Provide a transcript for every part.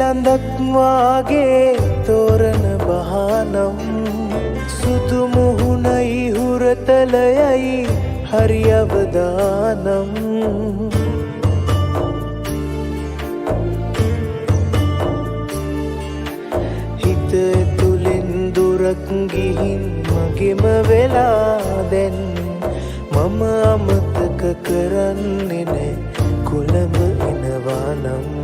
සඳක් වාගේ තෝරන බහනම් සුදු මුහුණයි හුරතලයයි හරි අවදානම් හිත ඇතුලෙන් දුරක් ගිහින් මගෙම වෙලා දැන් මම අමතක කරන්නේ නෑ කොළඹ එනවා නම්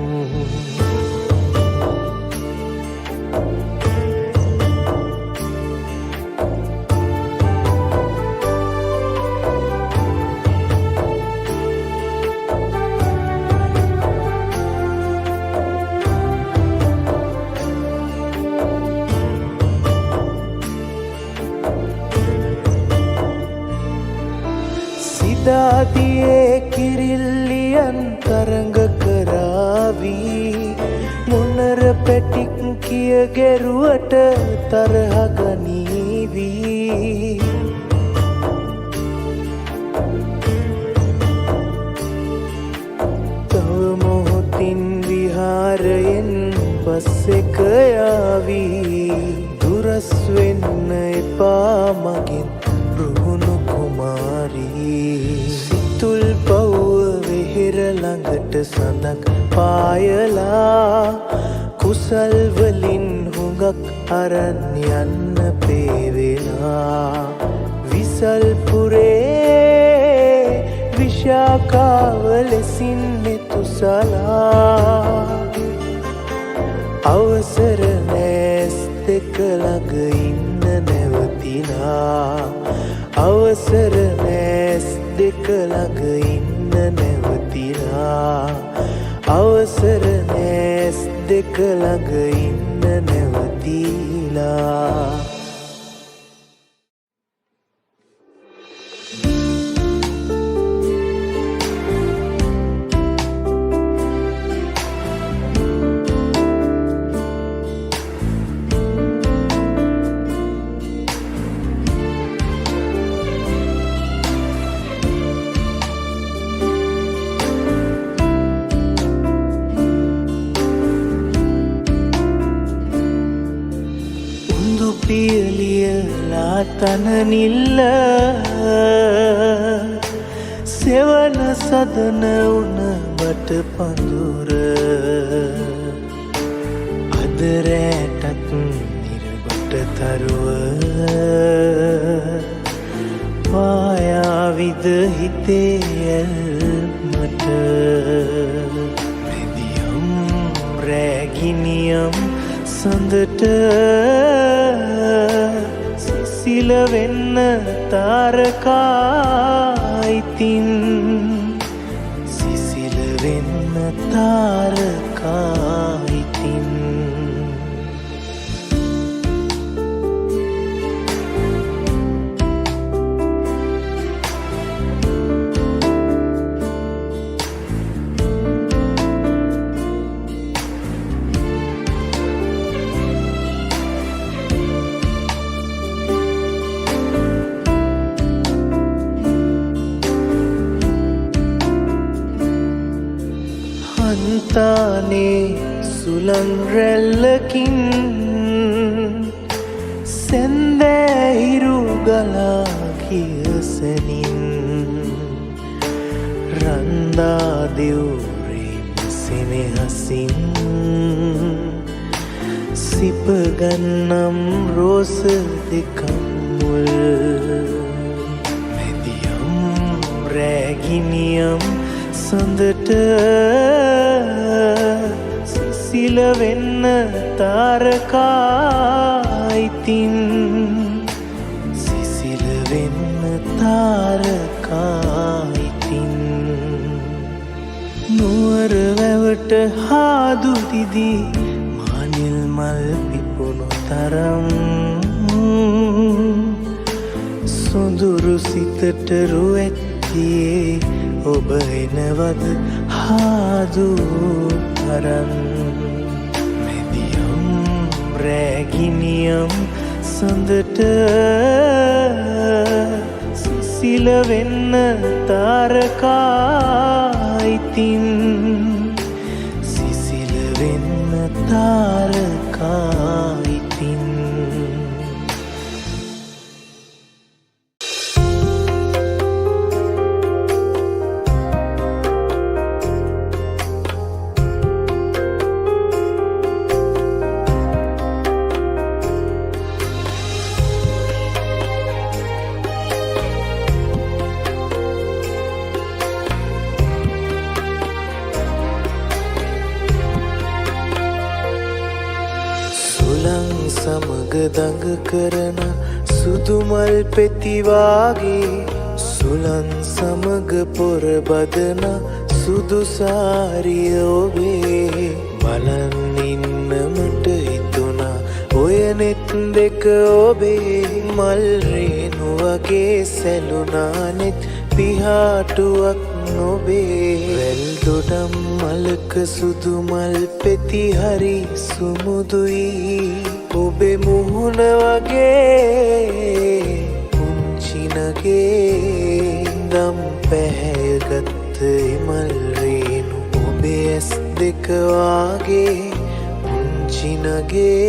සිතාතියේ කිරිල්ලියන් තරඟ කරාවී මොනර පැටික් කිය ගැරුවට තරහ ගනීවී තව මොහොතින් විහාරයෙන් බස් එක යාවී දුරස් වෙන්න එපා මගෙන් රුහුණු කුමාරී සිතුල් පව්ව වෙහෙර ළඟට සඳක් පායලා කුසල් වලින් හුඟක් අරන් යන්න පේවෙලා විසල්පුරේ විශාකාව ලෙසින් මෙතුසලා අවසර නෑස් දෙක ළඟ ඉන්න නැවතිලා අවසර නෑස් දෙක ළඟ ඉන්න නැවතිලා අවසර නෑස් දෙක ළඟ ඉන්න නැවතිලා පියලියලා තනනිල්ල සෙවන සදන උන බට පඳුර අද රැටත් නිරබට තරුව පායාවිද හිතේ ඇල්මට මෙදියම් රැගිනියම් සඳට සිසිල වෙන්න තාරකායිතින් සිසිල වෙන්න තාරකායිතින් හන්තානේ සුළං රැල්ලකින් සැන්දෑහිරු ගලා කියසනින් රන්දා දෙවුරේ සෙනෙහසින් සිපගන්නම් රෝස දෙකම් මුල් මෙදියම් රැගිනියම් සඳට සිසිල වෙන්න තාරකායිතින් සිසිල වෙන්න තාරකායිතින් නුවර වැවට හාදු දිදී මානිල් මල් පිපුණු තරම් සොඳුරු සිතට රුවැත්තියේ ඔබ එනවද හාදු තරන් මෙදියම් රැගිනියම් සඳට සිසිල වෙන්න තාරකායිතින් සිසිල වෙන්න තාරකා ඉතින් සමග දඟ කරන සුදුමල් පෙතිවාගේ සුලන් සමග පොර බදන සුදුසාරිය ඔබේ බලන් ඉන්නමට හිතුණා ඔය නෙත් දෙක ඔබේ මල් රේණු වගේ සැලුණා නෙත් පිහාටුවක් නොබේ වැල් දොඩම් මලක සුදු මල් පෙති හරි සුමුදුයි ඔබේ මුහුණ වගේ පුංචිනගේ දම් පැහැයගත්ත මල් රේණු ඔබේ ඇස් දෙක වාගේ පුංචිනගේ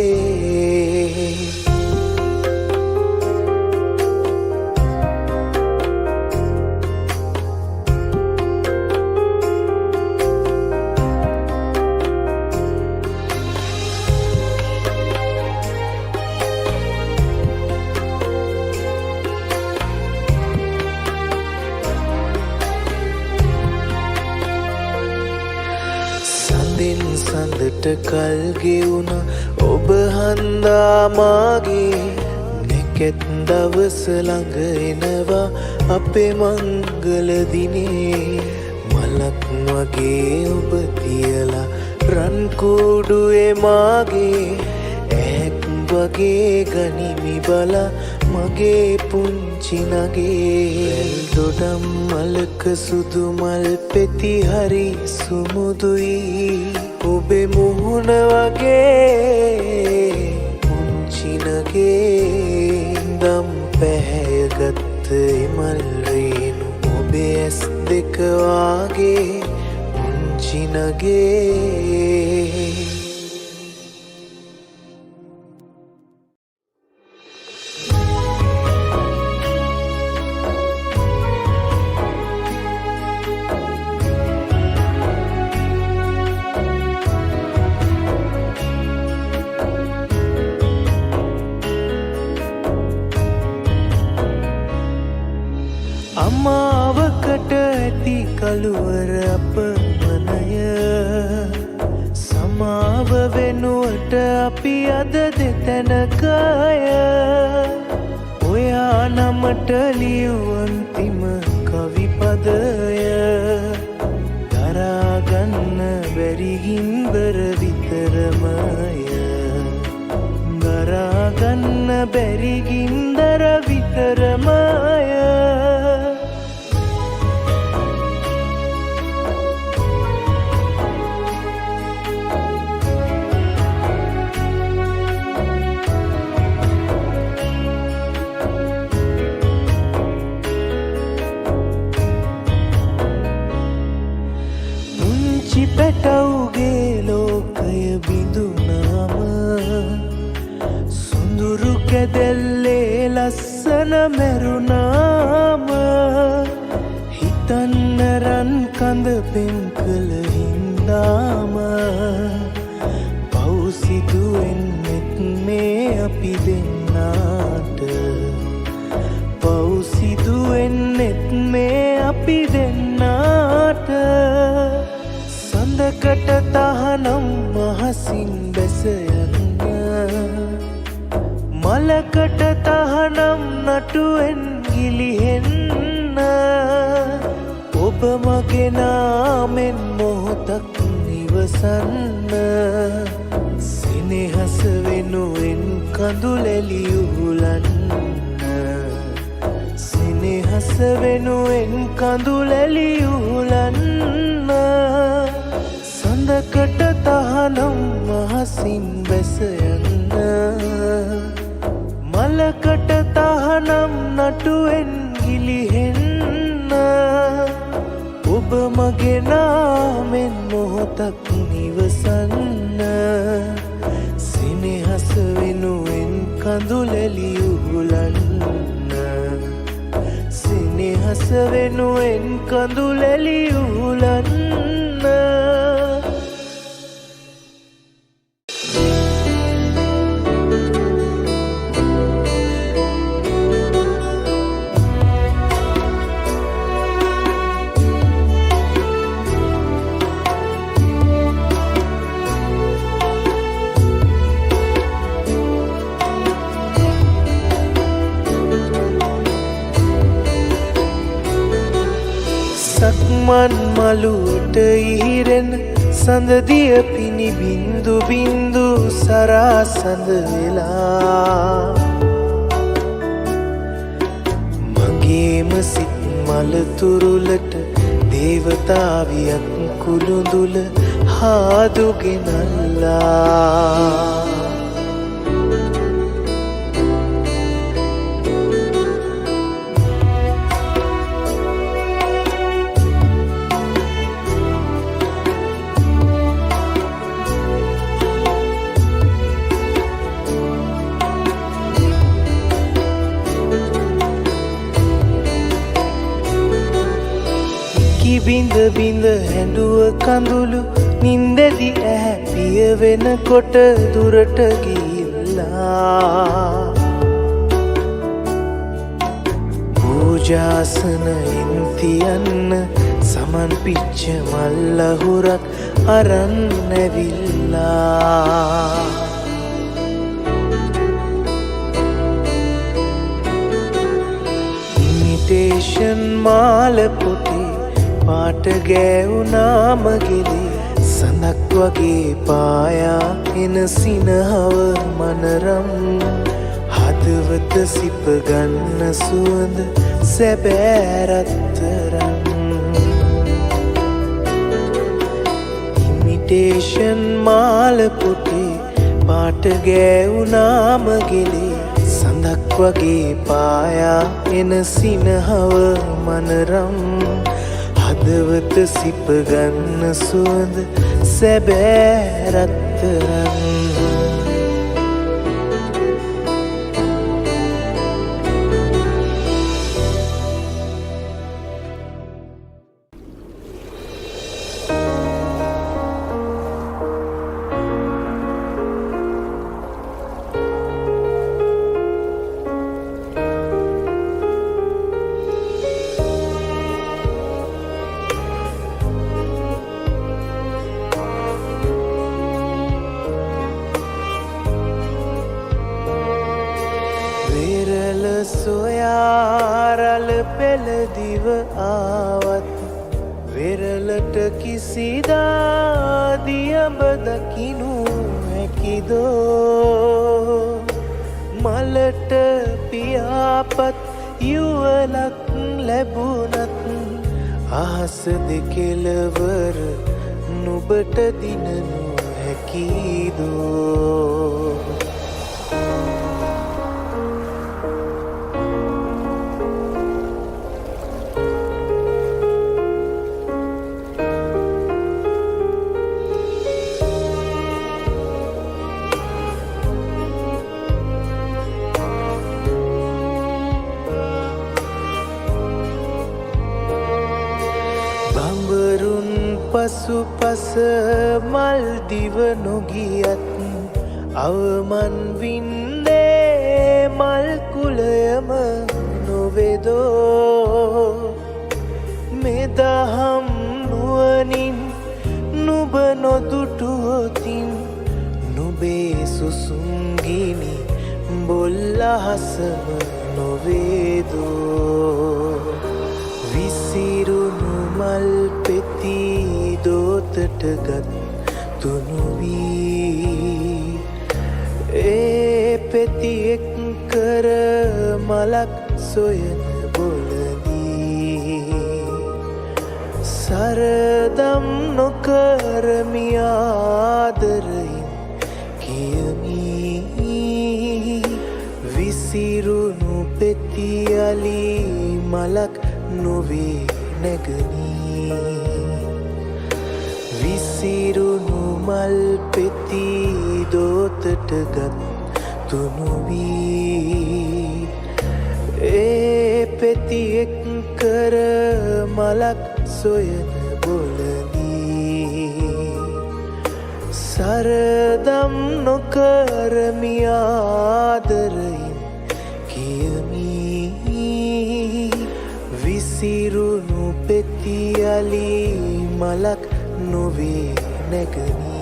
සඳට කල් ගෙවුණ ඔබ හන්දා මාගේ නැකැත් දවස ළඟ එනවා අපේ මංගල දිනේ මලක් වගේ ඔබ තියලා රන් කුඩුවේ මාගේ ඇක් වගේ ගනිමි බලා මගේ පුංචි නගේ දොඩම් මලක සුදු මල් පෙති හරි සුමුදුයි ඔබේ මුහුණ වගේ පුංචිනගේ දම් පැහැයගත්ත මල් රේණු ඔබේ ඇස් දෙක වාගේ පුංචිනගේ අමාවකට ඇති කළුවර අපමණය සමාව වෙනුවට අපි අද දෙතැනකය ඔයා නමට ලියූ අන්තිම කවිපදය දරාගන්න බැරි ගින්දර විතරමය දරාගන්න බැරි ගින්දර විතරමය පැටවුගේ ලෝකය බිඳුනාම සුඳුරු කැදැල්ලේ ලස්සන මැරුණාම හිතන්න රන් කඳ පෙම් කළ හින්දාම පවුසිදුවෙන්නෙත් මේ අපි දෙන්නාට පවුසිදුවෙන්නෙත් මේ අපි දෙන්නාට සඳකට තහනම් මහසින් බැස යන්න මලකට තහනම් නටුවෙන් ගිලිහෙන්න ඔබ මගේ නාමෙන් මොහොතක් නිවසන්න සෙනෙහස වෙනුවෙන් කඳුලැලි උහුලන්න සෙනෙහස වෙනුවෙන් කඳුලැලි උහුලන්න සඳකට තහනම් මහසින් බැස යන්න මලකට තහනම් නටුවෙන් ගිලිහෙන්න ඔබ මගේ නාමෙන් මොහොතක් නිව ඉවසන්න සිනහස වෙනුවෙන් කඳුලැලි උහුලන්න සිනහස වෙනුවෙන් කඳුලැලි උහුලන්න සක්මන් මළුවට ඉහිරෙන සඳදිය පිණි බින්දු බින්දු සරා සඳ වෙලා මගේම සිත් මලතුරුලට දේවතාවියක් කුළුඳුල හාදුගෙනල්ලා බිඳ බිඳ හැඬුව කඳුළු නින්දෙදි ඇහැ පිය වෙනකොට දුරට ගිහිල්ලා පූජාසනයෙන් තියන්න සමන් පිච්ච මල්ලහුරක් අරන් ඇවිල්ලා ඉමිටේෂන් මාල පොටේ පාට ගෑවුනාමගෙලේ සඳක් වගේ පායා එන සිනහව මනරම් හදවත සිපගන්න සුවඳ සැබෑරත්තරම් ඉමිටේෂන් මාල පොටේ පාට ගෑවුනාමගෙලේ සඳක් වගේ පායා එන සිනහව මනරම් හදවත සිපගන්න සුවඳ සැබෑරත්තරම් සොයාරල පෙළදිව ආවත් වෙරලට කිසිදා දියඹ දකිනු හැකිදෝ මලට පියාපත් යුවලක් ලැබුණත් අහස දෙකෙලවර නුබට දිනනු හැකිදෝ බඹරුන් පසුපස මල් දිව නොගියත් අවමන් වින්නේ මල් කුලයම නොවේදෝ මෙදහම් නුවණින් නුඹ නොදුටුවොතින් නුඹේ සුසුම්ගිනි බොල්ලහසම නොවේදෝ විසිරුණු මල් පෙති දෝතට ගත් තුනුවී ඒ පෙති එක් කර මලක් සොයන බොලදී සරදම් නොකරමි ආදරයින් කියමි විසිරුණු පෙති අලි මලක් නොවේ නැගනී විසිරුණු මල් පෙති දෝතට ගත් තුනු වී ඒ පෙති එක් කර මලක් සොයන බොලදී සරදම් නොකරමි ආදරයින් කියමි විසිරුණු පෙති අලි මලක් නොවේ නැගනී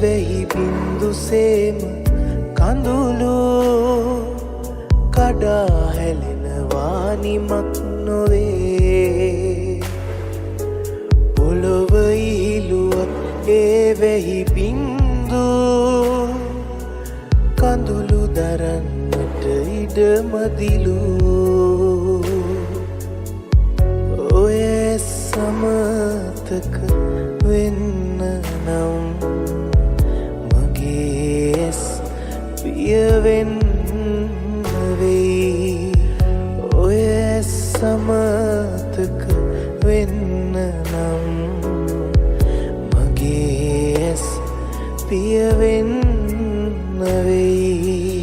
වෙහි බින්දුසේම කඳුළු කඩා හැලෙනවා නිමක් නොවේ පොළොව ඉහිලුවත් ඒ වෙහි බින්දු කඳුළු දරන්නට ඉඩමදිලු ඔය සමතක වෙන්න නම් පියවෙන්න වෙයි ඔය සමතක වෙන්න නම් මගේ ඇස් පියවෙන්න වෙයි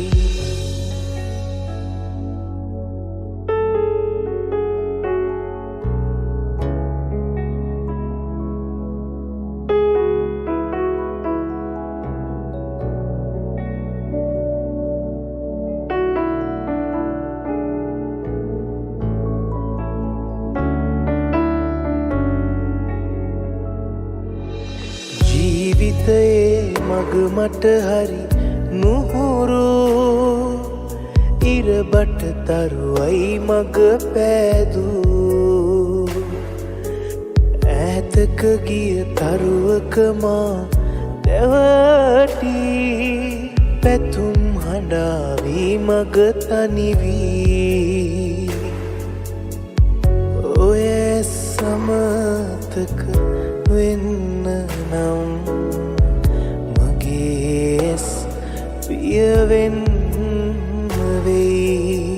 ජීවිතයේ මග මට හරි නුහුරු ඉරබට තරුවයි මග පෑදූ ඈතක ගිය තරුවක මා දැවටී පැතුම් හඬාවී මග තනිවී ඔය සමතක වෙන්න නම් මගේ ඇස් පියවෙන්න වෙයි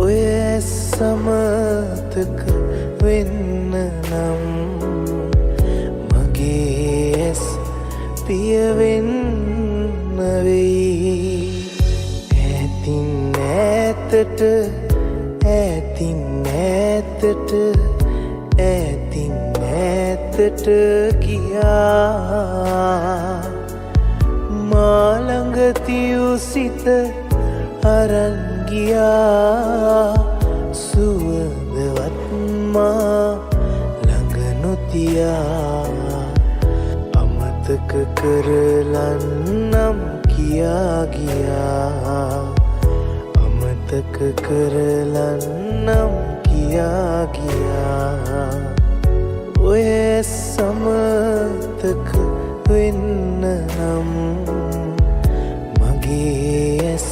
ඔය සමතක වෙන්න නම් මගේ ඇස් පියවෙන්න වෙයි ඈතින් ඈතට ඈතින් ඈතට ඈතින් ඈතට ගියා මා ළඟ තියූ සිත අරන් ගියා සුවඳවත් මා ළඟ නොතියා අමතක කරලන්නම් කියා ගියා අමතක කරලන්නම් කියා ගියා ඔය සමතක වෙන්න නම් මගේ ඇස්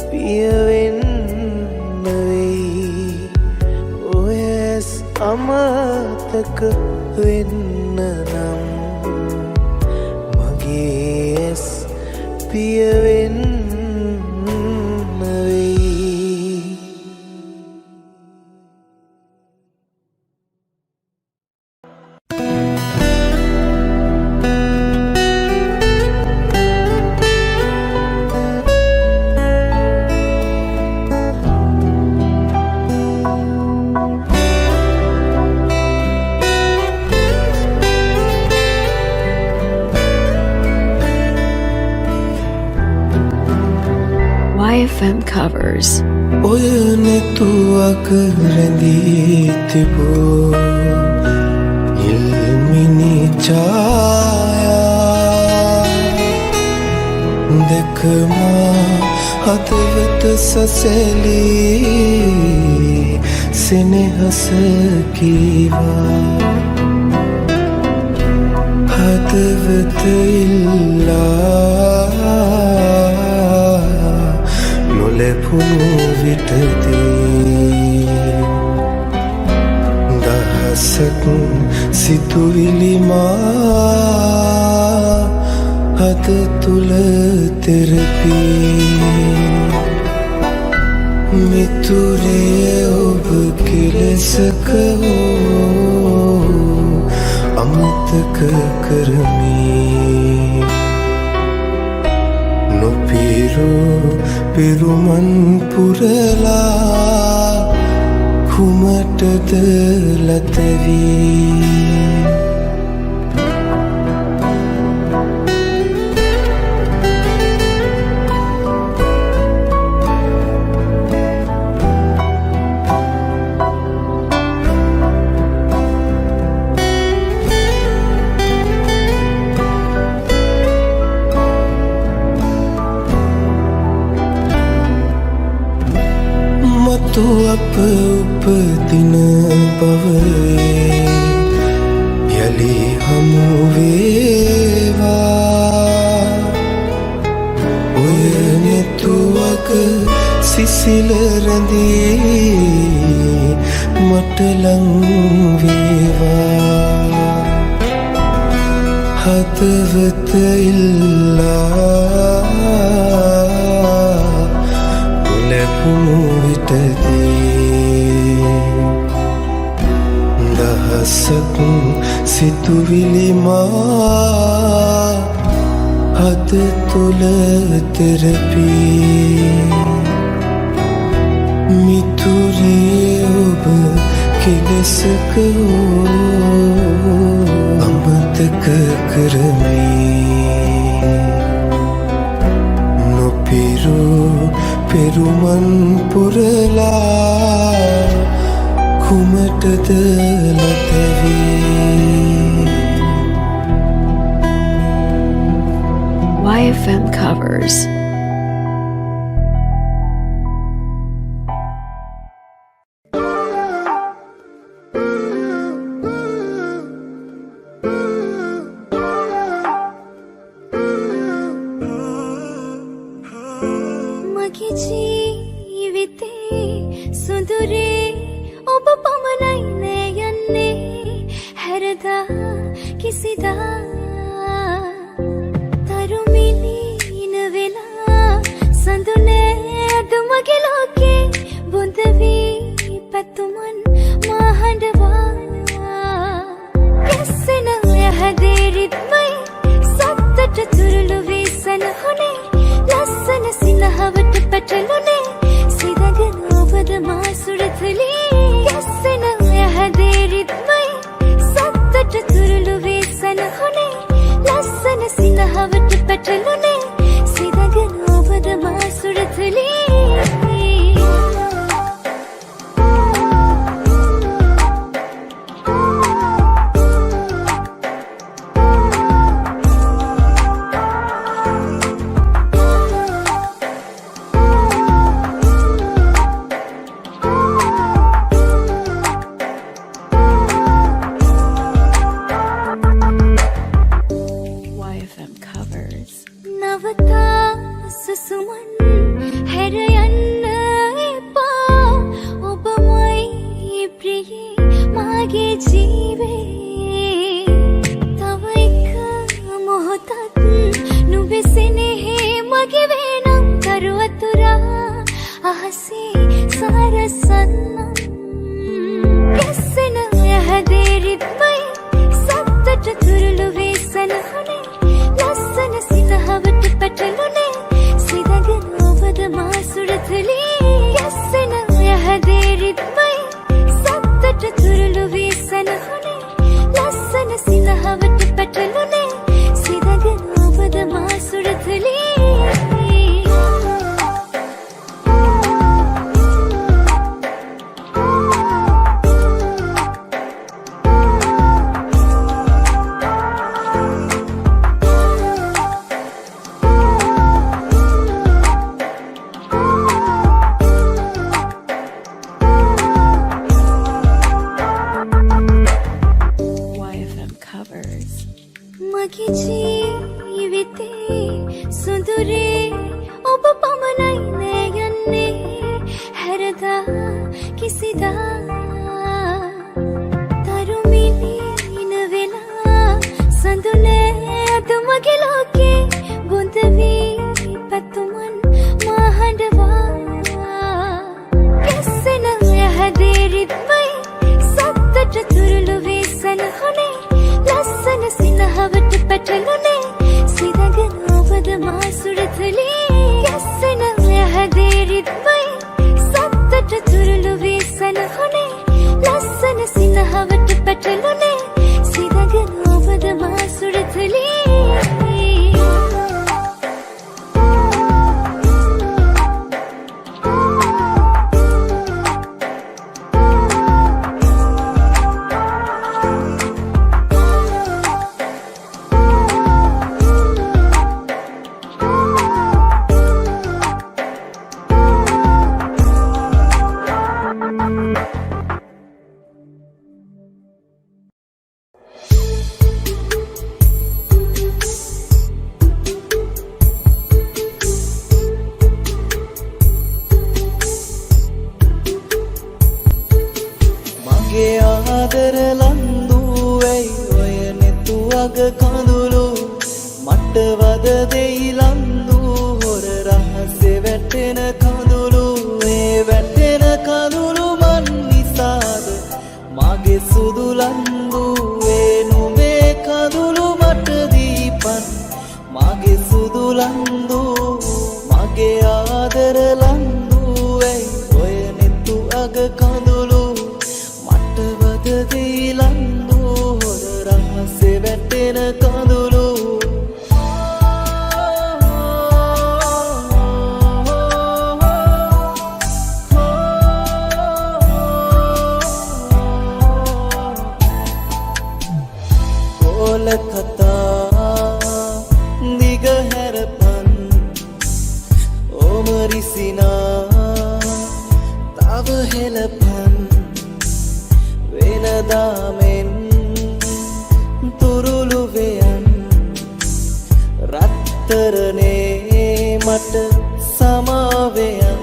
පියවෙන්න වෙයි ඔය අමතක වෙන්න නම් මගේ ඇස් පියවෙන්න වෙයි YFM covers. ඔය නෙතුවක රැඳී තිබූ ඉල්මිනි ඡායා දෙකම හදවත සසලී සෙනෙහස කීවා හදවත ඉල්ලා නොලැබුණු විටදී දහසක් සිතුවිලි මා හද තුල තෙරපී මිතුරේ ඔබ කෙලෙසක හෝ අමතක කරමි නොපිරු පිරුමන් පුරලා කුමටද ලතවී මතු අප උපදින බවේ යලි හමු වේවා ඔය නෙතුවක සිසිල රැඳී මට ලං වේවා හදවත ඉල්ලා ලැබුණු විටදී දහසක් සිතුවිලි මා හද තුල තෙරපී මිතුරේ ඔබ කෙලෙසක අමතක කරමි නොපිරු පිරුමන් පුරලා කුමටද ලතවී YFM covers. මගේ ජීවිතේ සුදුරේ ඔබ පමණයි නේ යන්නේ හැරදා කිසිදා තරුමිලින වෙලා සඳුනේ අද මගේ ලෝකේ බොඳ වී පැතුමන් මහඬවා කෙසෙන යහදේ රිද්මයි සත්තට තුරුළු වී සනහුනේ ලස්සන සිනහවට පැටළුනේ සිදගෙන ඔබද මා සුරතලී ගැස්සෙන යහදේ රිද්මයි සත්තට තුරුළු වී සනහුනේ ලස්සන සිනහවට පැටළුනේ සිදගෙන ඔබද මා සුරතලී YFM covers. නවතා සුසුමන් හැර යන්න එපා ඔබමයි ප්‍රියේ මාගේ ජීවේ තව එක මොහොතක් නුඹෙසෙනෙහි මගේ වේනම් කරු අතුරා අහසේ සාරසන්නම් ගැස්සෙන යහදේ රිද්මයි සත්තට තුරුළු වී සනහුනේ ලස්සන සිනහවට පැටළුනේ සිදගෙන ජීවිතේ සුඳුරේ ඔබ පමණයි නේ යන්නේ හැරදා කිසිදා තරුමිනින වෙලා සඳුනේ අද මගේ ලෝකේ බොඳ වී පැතුමන් මහඬවා කෙස්සෙන යහදේ රිද්මයි සත්තට තුරුළු වේසන හොනේ ලස්සන සිනහවට පැටළුනේ සිදගෙන ඔබද මා සුරතලී කෙස්සෙන යහදේ රිද්මයි සත්තට තුරුළු වේසන හොනේ ලස්සන සිනහවට පැටළුනේ සිදගෙන ඔබද මා සුරතලී ආදර ලන්දුවයි ඔය නෙතු අග කඳුළු මට වද දෙයි ලන්දු හොර රහසේ වැටෙන කඳුළු ඒ වැටෙන කඳුළු මන් නිසාද මගේ සුදු ලන්දු ඒ නුඹේ කඳුළු මට දීපන් මගේ සුදු ලන්දු මගේ ආදර ලන්දුවයි ඔය නෙතු අග කඳුළු දෙයි ලන්දු හොර රහසේ වැටෙන කඳුළු කොලකතා දිග හැරපන් ඔමරිසිනා තව හෙලපන් වෙනදාමෙන් තුරුළු වෙයන් රත්තරනේ මට සමාවෙයන්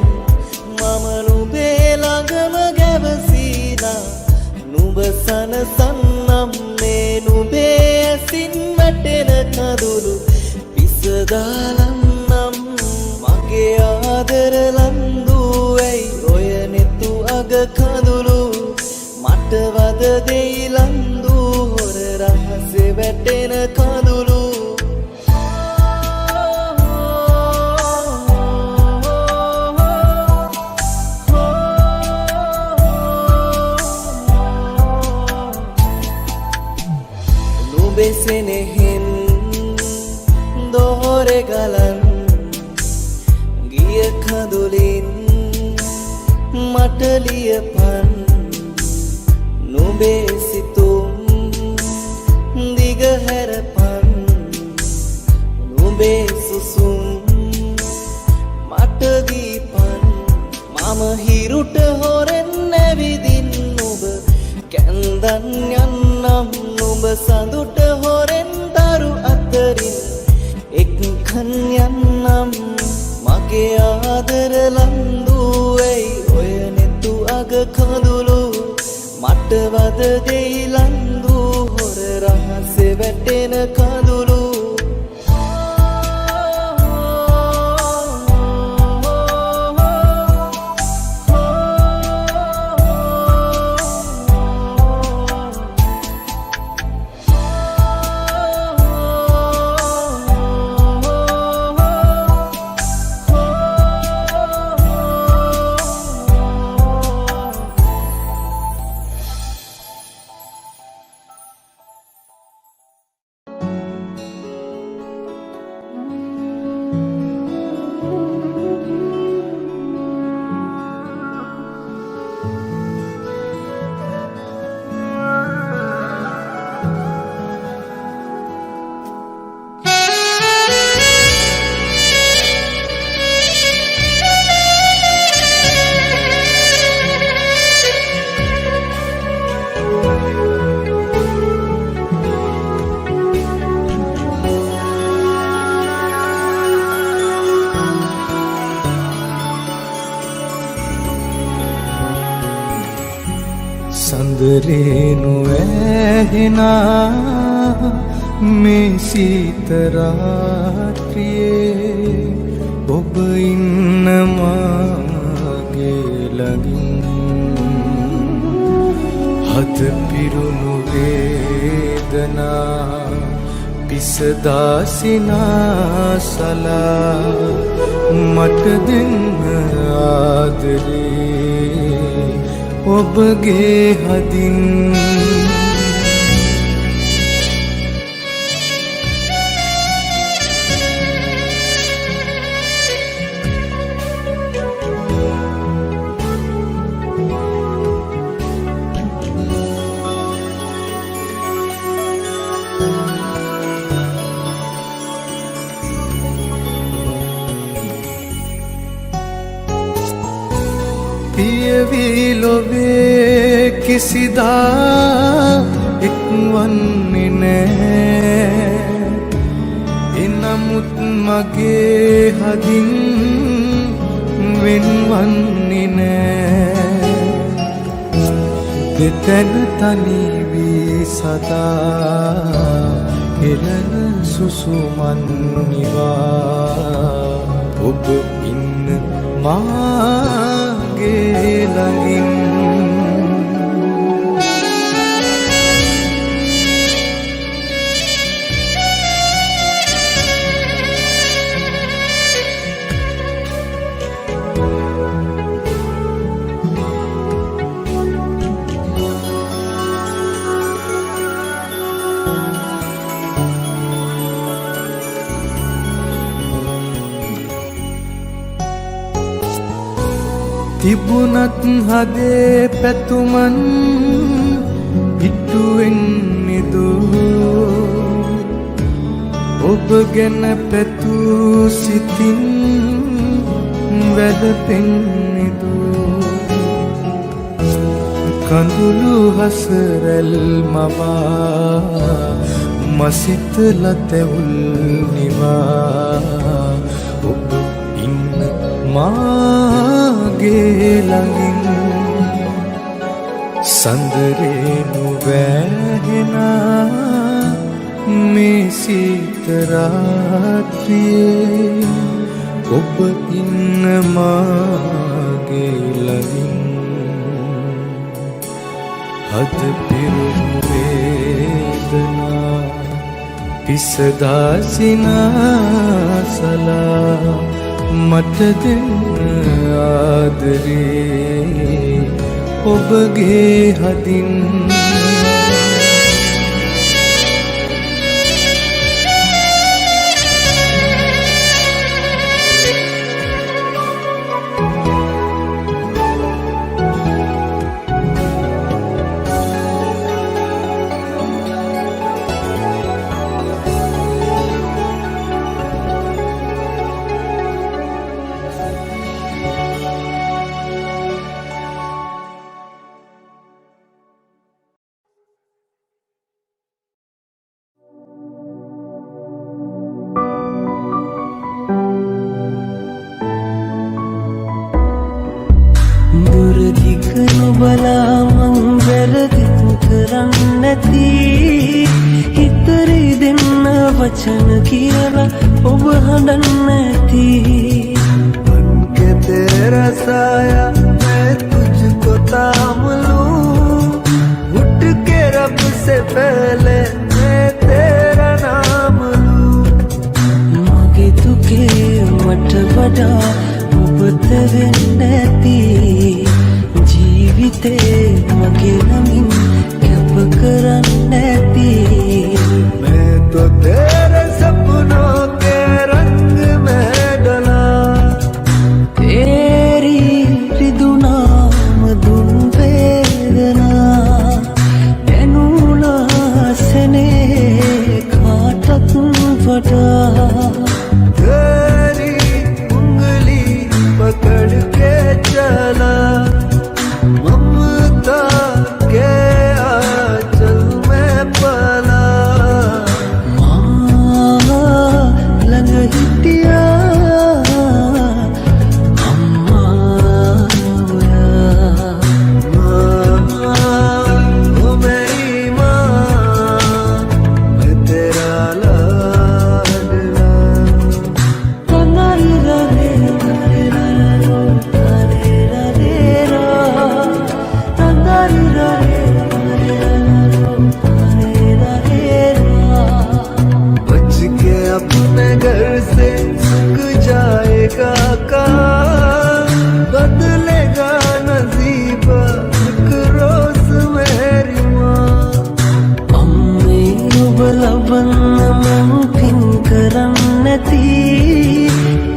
මම නුඹේ ළඟම ගැවසීලා නුඹ සනසන්නම් මේ නුඹේ ඇසින් වැටෙන කඳුළු පිසදාලන්නම් මගේ ආදර ලන්දුවයි ඔය නෙතු අග කඳුළු මට වද දෙයි ලන්දු හොර රහසේ වැටෙන කඳුළු නුඹේ සෙනෙහෙන් දොහොරේ ගලන් ගිය කඳුලින් මට ලියපන් නුඹේ සිතුම් දිග හැරපන් නුඹේ සුසුම් මට දීපන් මම හිරුට හොරෙන් නැවිදින් නුඹ කැන්දන් යන්නම් නුඹ සඳුට හොරෙන් දරු අතරින් එක්කන් යන්නම් මගේ ආදර ලන්දුවයි ඔය නෙතු අග කඳුළු මට වද දෙයි ලන්දු හොර රහසේ වැටෙන කඳුළු රේණු වැහෙනා මේ සීත රාත්‍රියේ ඔබ ඉන්න මාගේ ළඟින් හද පිරුණු වේදනා පිසදාසිනාසලා මට දෙන්න ආදරේ ඔබගේ හදින් පියවී ලොවේ කිසිදා එක්වන්නේ නෑ එනමුත් මගේ හදින් වෙන්වන්නේ නෑ දෙතැන තනි වී සදා හෙළන සුසුමන් නිවා ඔබ ඉන්න මාගේ ළඟින් තිබුණත් හදේ පැතුමන් ඉටුවෙන්නේදු ඔබ ගැන පැtuu සිතින් වැළපෙන්නේදු කඳුළු හසරැල් මවා මසිත ලතැවුල් නිවා ඔබ ඉන්න මාගේ ළඟින් සඳරේණු වැහෙනා මේ සීත රාත්‍රියේ ඔබ ඉන්න මාගේ ළඟින් හද පිරුණු වේදනා පිසදාසිනාසලා මට දෙන්න ආදරේ ඔබගේ හදින් බලා මං වැරදි කරන්නැති හිතරි දෙන්න වචන කියලා ඔබ හඬන්නැති मन के तेरा साया मैं तुझको थाम लूं उठ के रब से पहले मैं तेरा नाम लूं මගේ දුකේ මට වඩා ඔබ තෙරෙන්නැති ජීවිතේ මගේ නමින් කැප කරන්නැති मैं तो तेरे सपनों के रंग में डला तेरी रिदुनाम दुन वेदना एनुला सने खाटक वटा तेरी उंगली पकड़ के चला ममता के आंचल में पला लंग हिटिया अम्मा घर से सूख जाएगा काम, बदलेगा नसीब एक रोज मेरी माँ. अम्मे उबलवन करन्नती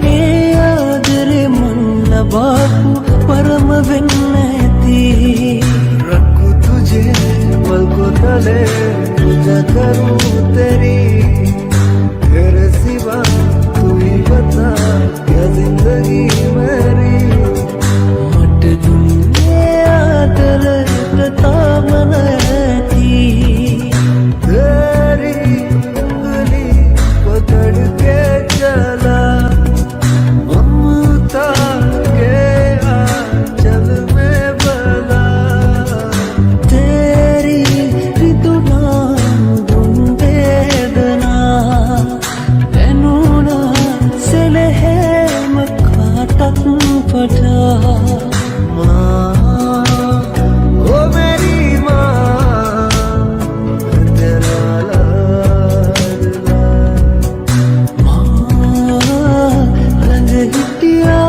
ए आदरे मन्न बापू परम विन्नती. रखूं तुझे पलकों तले, पूजा करूं तेरी, तेरे सिवा तू ही बता क्या जिंदगी मेरी. मट दुनिया तेरे प्रता मनती. तेरी उंगली पकड़ के चला, ममता के आंचल में भला. तेरी ऋतुना धुन वेदना तेनूना सिले है मखाटक पटा. माँ ओ मेरी माँ, तेरा लाडला. रंग हिटिया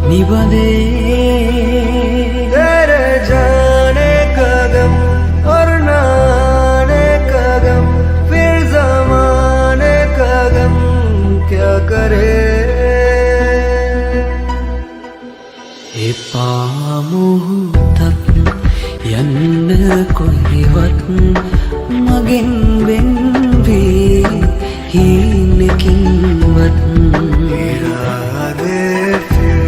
निबंधे तेरे जाने का गम और नाने का गम, फिर जमाने का गम क्या करे. එපාමුහුතක් යන්න කොහෙවත් මගෙන් වෙන්වී හීනකින්වත්. इरादे फिर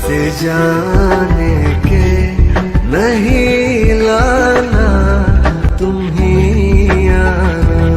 से जाने के नहीं लाना, तुम ही आना.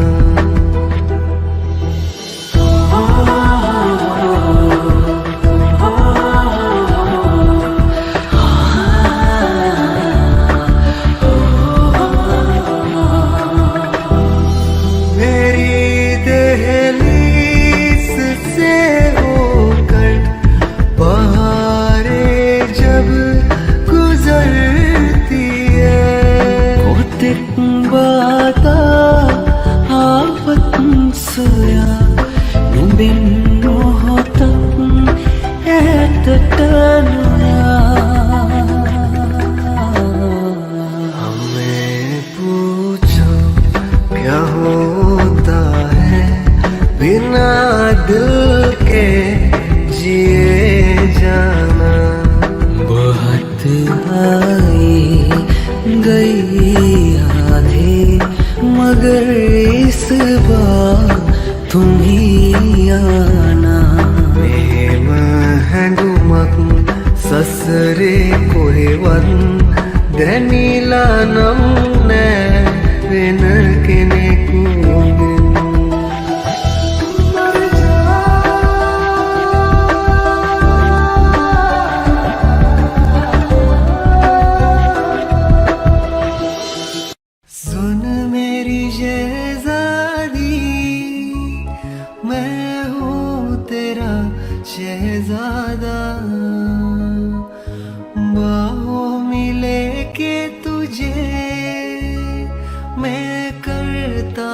मगर इस बार तुम ही आना मेम හැඟුමක් සසරේ කොහෙවත් දැනිලා නම් නෑ වෙන කෙනෙකුගෙන් सुन मेरी शहजादी मैं हूँ तेरा शहजादा बाहों में लेके तुझे मैं करता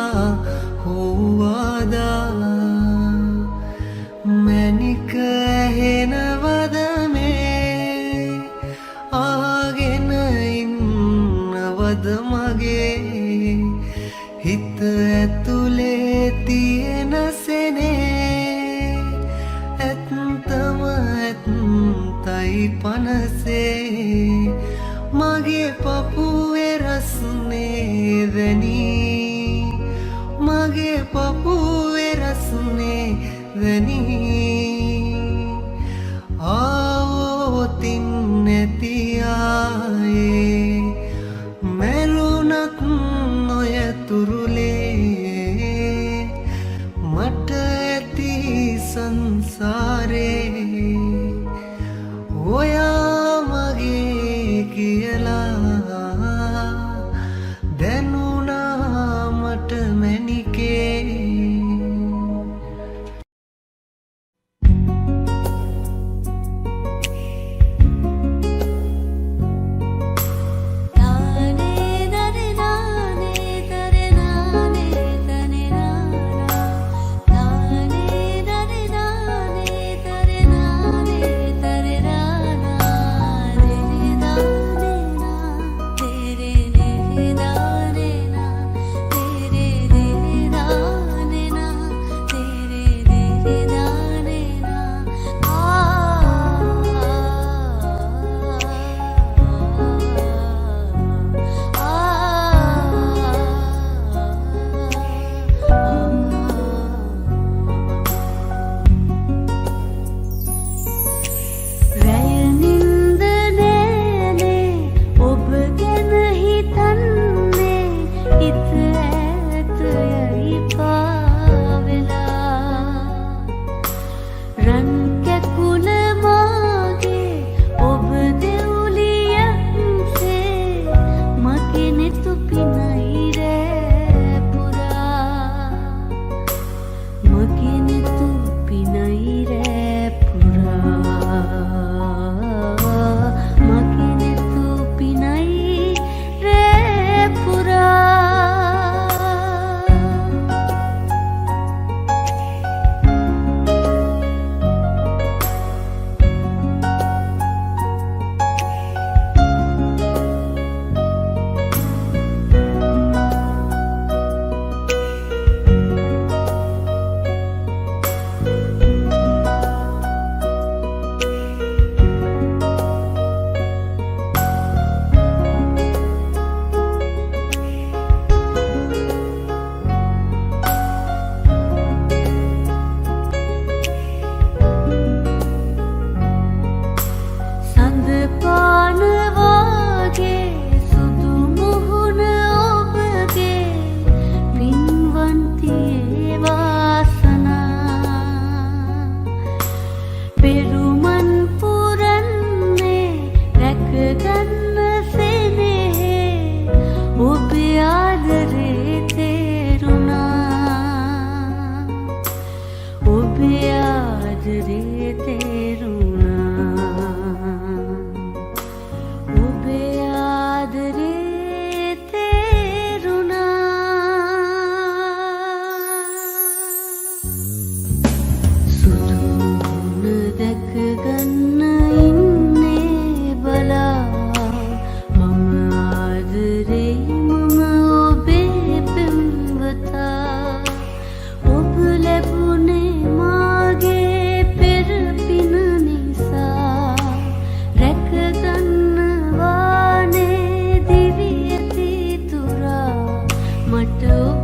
हूँ वादा मैंने कहे न वद में आगे नहीं नवद मगे හිත ඇතුලේ තියෙන සෙනේ ඇත්තම ඇත්තයි පනසේ මගේ පපුවේ රස්නේ දැනී මගේ පපුවේ රස්නේ දැනී ආවොතින් නැති ආයේ මෙලුණත් तुरुले मट ऐती संसारे होया मगे कियला देनुना मट मैनिके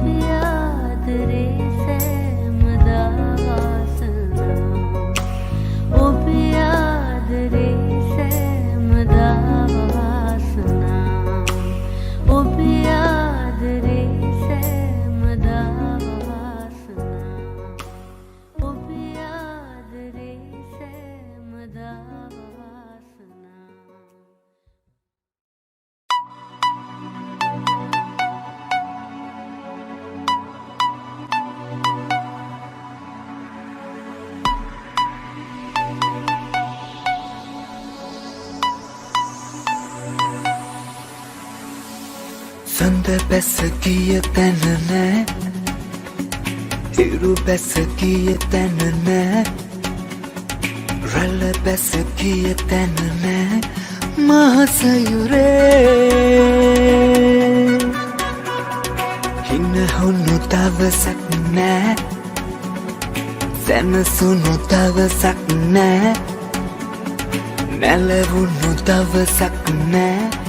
ඔබයාදරේ සෑමදාවාසනා ඔබයාදරේ සෑමදාවාසනා ඔබයාදරේ සෑමදාවාසනා ඔබයාදරේ සෑමදාවාසනා සඳ බැස ගිය තැන නෑ හිරු බැස ගිය තැන නෑ රැළ බැස ගිය තැන නෑ මහසයුරේ හින හුණු දවසක් නෑ සැනසුණු දවසක් නෑ නැලවුණු දවසක් නෑ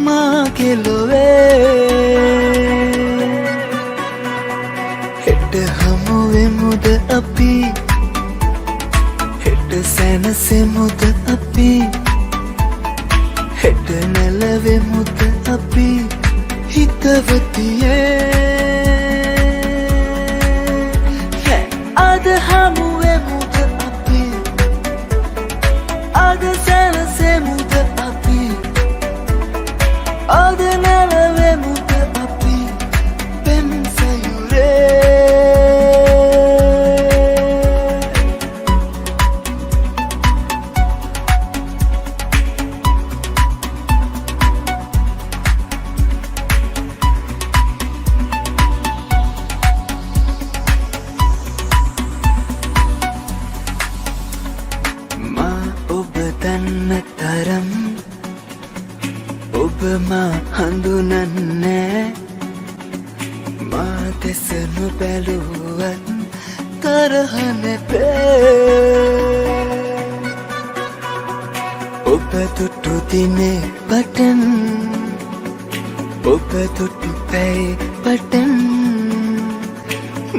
මාගේ ලොවේ හෙට හමුවෙමුද අපි හෙට සැනසෙමුද අපි හෙට නැලවෙමුද අපි හිතවතියේ අද හමුවෙමුද අපි අද සැනසෙමුද අපි අද නැලවෙමුද අපි පෙම් තරම් ඔබ මා හඳුනන්නේ මා දෙස නොබැලුවත් තරහ නැපේ ඔබ දුටු දිනේ බටන් ඔබ දුටු පැයි බටන්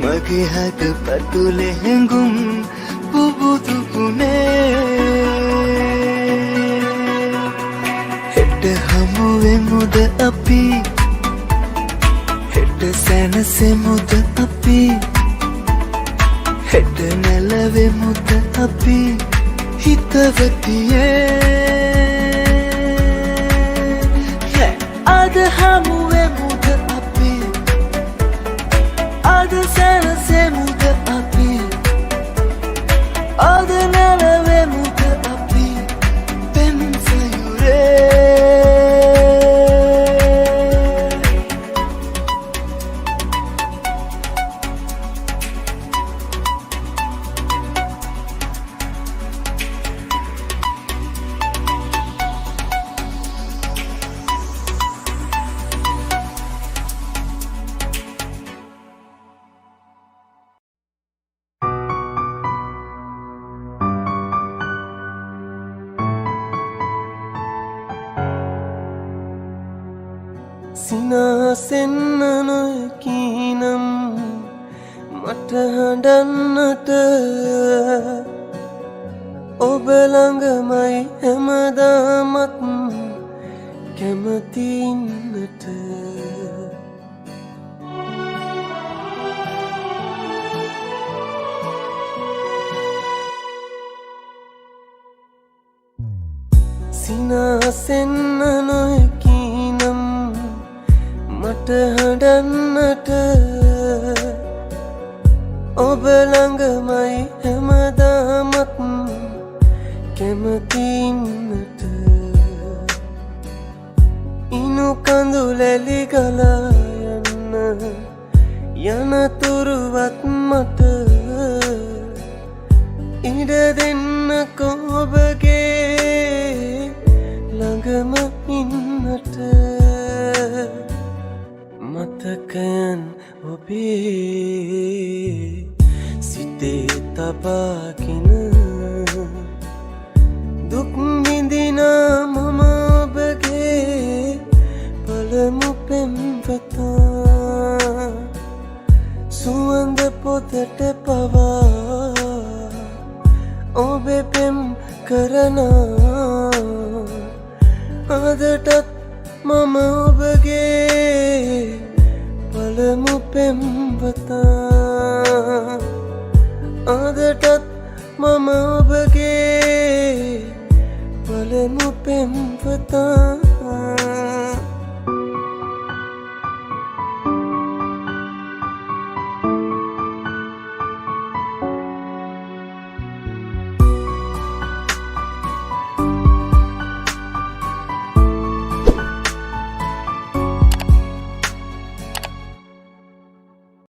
මගේ හද පතුලේ හැඟුම් පුබුදු වුණේ හෙට හමුවෙමුද අපි හෙට සැනසෙමුද අපි හෙට නැලවෙමුද අපි හිතවතියේ අද හමුවෙමුද අපි අද සැනසෙමුද අපි අද නැලවෙමුද අපි පෙම් සිනාසෙන්න නොයකීනම් මට හඬන්නට ඔබ ළඟමයි හැමදාමත් කැමති ඉන්නට සිනාසෙන්න නොයකීනම් මට හඬන්නට ඔබ ළඟමයි හැමදාමත් කැමති ඉන්නට ඉනු කඳුලැලි ගලා යන්න යනතුරුවත් මට ඉඩ දෙන්නකෝ ඔබගේ ළඟම ඉන්නට මතකයන් ඔබේ සිතේ තබාගෙන දුක් විඳිනා මම ඔබගේ පළමු පෙම්වතා පොතට පවා ඔබේ පෙම් කරනා අදටත් මම ඔබගේ පළමු පෙම්වතා අදටත් මම ඔබගේ පළමු පෙම්වතා